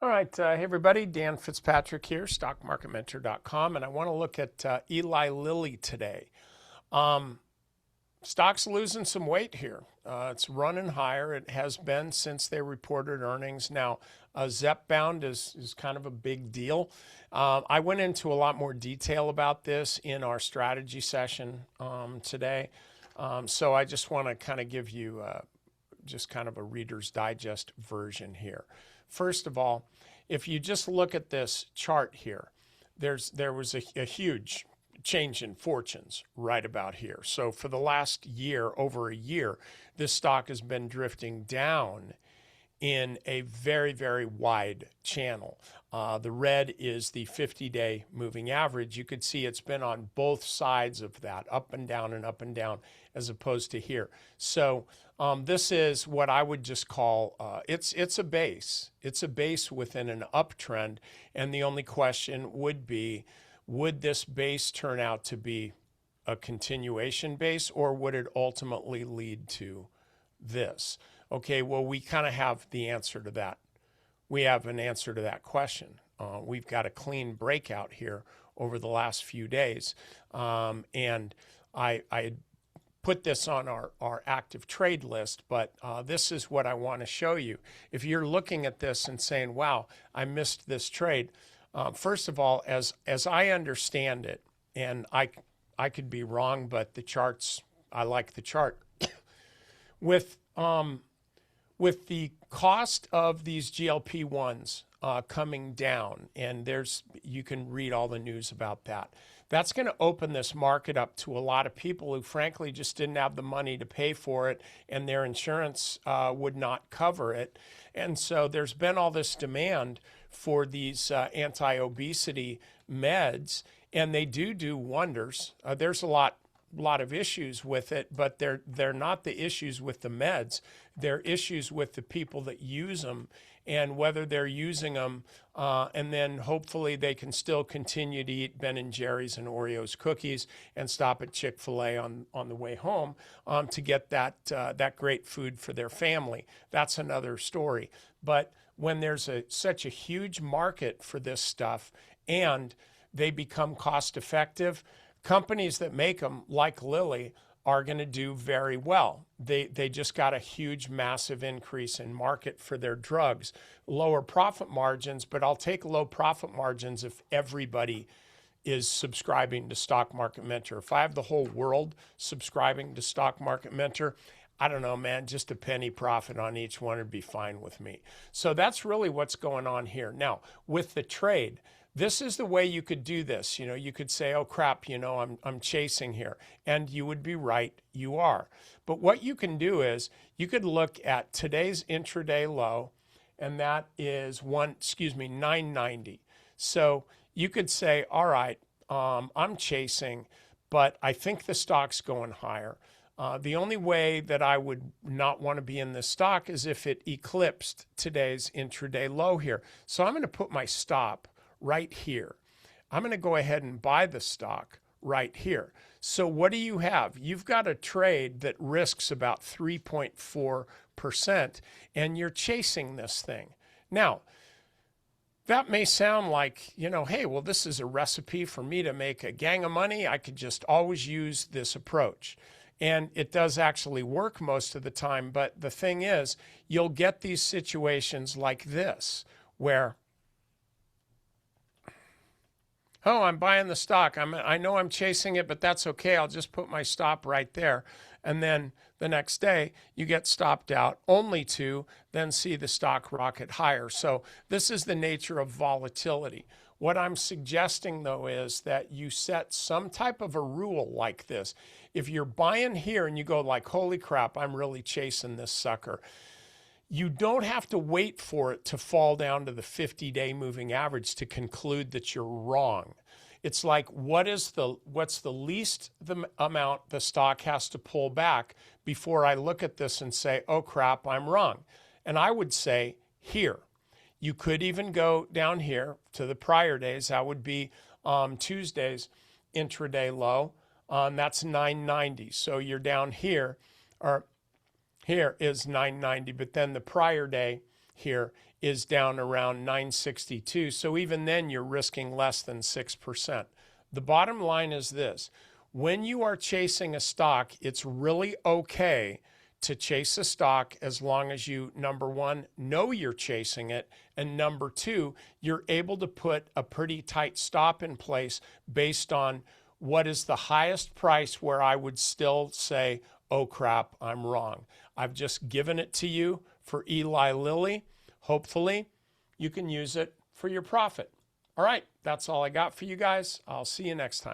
All right, hey everybody, Dan Fitzpatrick here, stockmarketmentor.com, and I want to look at Eli Lilly today. Stock's losing some weight here. It's running higher. It has been since they reported earnings. Now, Zepbound is kind of a big deal. I went into a lot more detail about this in our strategy session today. So I just want to kind of give you just kind of a Reader's Digest version here. First of all, if you just look at this chart here, there was a huge change in fortunes right about here. So for the last year, over a year, this stock has been drifting down in a very, very wide channel. The red is the 50-day moving average. You could see it's been on both sides of that, up and down, as opposed to here. So this is what I would just call, it's a base. It's a base within an uptrend. And the only question would be, would this base turn out to be a continuation base, or would it ultimately lead to this? Okay, well, we kind of have the answer to that. We have an answer to that question. We've got a clean breakout here over the last few days. And I put this on our active trade list, but this is what I want to show you. If you're looking at this and saying, wow, I missed this trade, first of all, as I understand it, and I could be wrong, but the charts, I like the chart. With the cost of these GLP-1s coming down, and you can read all the news about that, that's going to open this market up to a lot of people who frankly just didn't have the money to pay for it, and their insurance would not cover it. And so there's been all this demand for these anti-obesity meds, and they do wonders. There's a lot of issues with it, but they're not the issues with the meds. They're issues with the people that use them, and whether they're using them, and then hopefully they can still continue to eat Ben and Jerry's and Oreos cookies and stop at Chick-fil-A on the way home to get that great food for their family. That's another story. But when there's such a huge market for this stuff and they become cost effective, companies that make them, like Lilly, are going to do very well. They just got a huge, massive increase in market for their drugs. Lower profit margins, but I'll take low profit margins if everybody is subscribing to Stock Market Mentor. If I have the whole world subscribing to Stock Market Mentor, I don't know, man, just a penny profit on each one would be fine with me. So that's really what's going on here. Now, with the trade, this is the way you could do this. You know, you could say, oh crap, you know, I'm chasing here. And you would be right, you are. But what you can do is you could look at today's intraday low, and that is 990. So you could say, all right, I'm chasing, but I think the stock's going higher. The only way that I would not want to be in this stock is if it eclipsed today's intraday low here. So I'm going to put my stop right here. I'm going to go ahead and buy the stock right here. So what do you have? You've got a trade that risks about 3.4%, and you're chasing this thing. Now, that may sound like, you know, hey, well, this is a recipe for me to make a gang of money. I could just always use this approach. And it does actually work most of the time. But the thing is, you'll get these situations like this, where, oh, I'm buying the stock. I know I'm chasing it, but that's okay. I'll just put my stop right there. And then the next day, you get stopped out, only to then see the stock rocket higher. So this is the nature of volatility. What I'm suggesting, though, is that you set some type of a rule like this. If you're buying here and you go like, holy crap, I'm really chasing this sucker, you don't have to wait for it to fall down to the 50-day moving average to conclude that you're wrong. It's like, what's the least amount the stock has to pull back before I look at this and say, oh crap, I'm wrong? And I would say here. You could even go down here to the prior days. That would be Tuesday's intraday low. That's 990. So you're down here, or here is 990, but then the prior day here is down around 962. So even then, you're risking less than 6%. The bottom line is this. When you are chasing a stock, it's really okay to chase a stock as long as you, number one, know you're chasing it, and number two, you're able to put a pretty tight stop in place based on what is the highest price where I would still say, oh crap, I'm wrong. I've just given it to you for Eli Lilly. Hopefully, you can use it for your profit. All right, that's all I got for you guys. I'll see you next time.